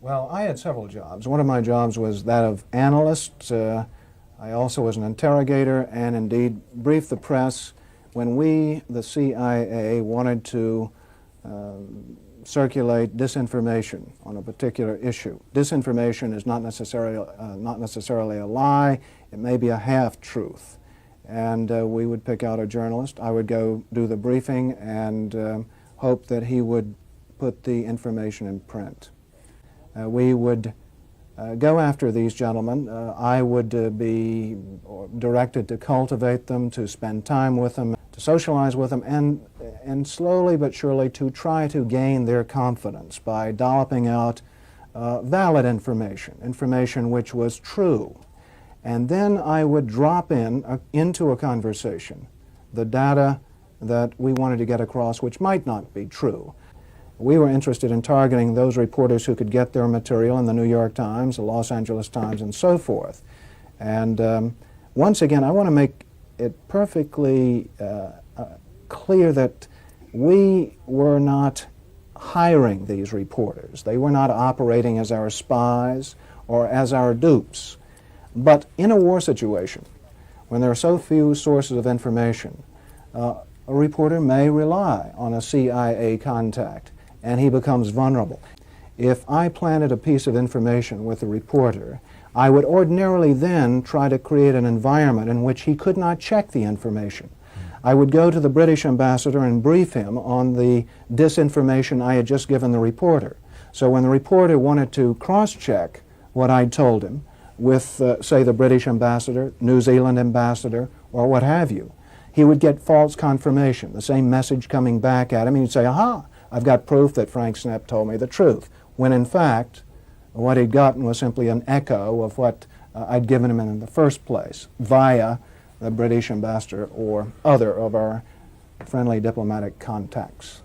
Well, I had several jobs. One of my jobs was that of analyst. I also was an interrogator and indeed briefed the press when we, the CIA, wanted to circulate disinformation on a particular issue. Disinformation is not necessarily a lie. It may be a half-truth. And we would pick out a journalist. I would go do the briefing and hope that he would put the information in print. We would go after these gentlemen. I would be directed to cultivate them, to spend time with them, to socialize with them, and slowly but surely to try to gain their confidence by dolloping out valid information which was true. And then I would drop into a conversation the data that we wanted to get across which might not be true. We were interested in targeting those reporters who could get their material in the New York Times, the Los Angeles Times, and so forth. And once again, I want to make it perfectly clear that we were not hiring these reporters. They were not operating as our spies or as our dupes. But in a war situation, when there are so few sources of information, a reporter may rely on a CIA contact, and he becomes vulnerable. If I planted a piece of information with a reporter, I would ordinarily then try to create an environment in which he could not check the information. I would go to the British ambassador and brief him on the disinformation I had just given the reporter. So when the reporter wanted to cross-check what I'd told him with, say, the British ambassador, New Zealand ambassador, or what have you, he would get false confirmation, the same message coming back at him. He'd say, aha, I've got proof that Frank Snepp told me the truth, when in fact what he'd gotten was simply an echo of what I'd given him in the first place via the British ambassador or other of our friendly diplomatic contacts.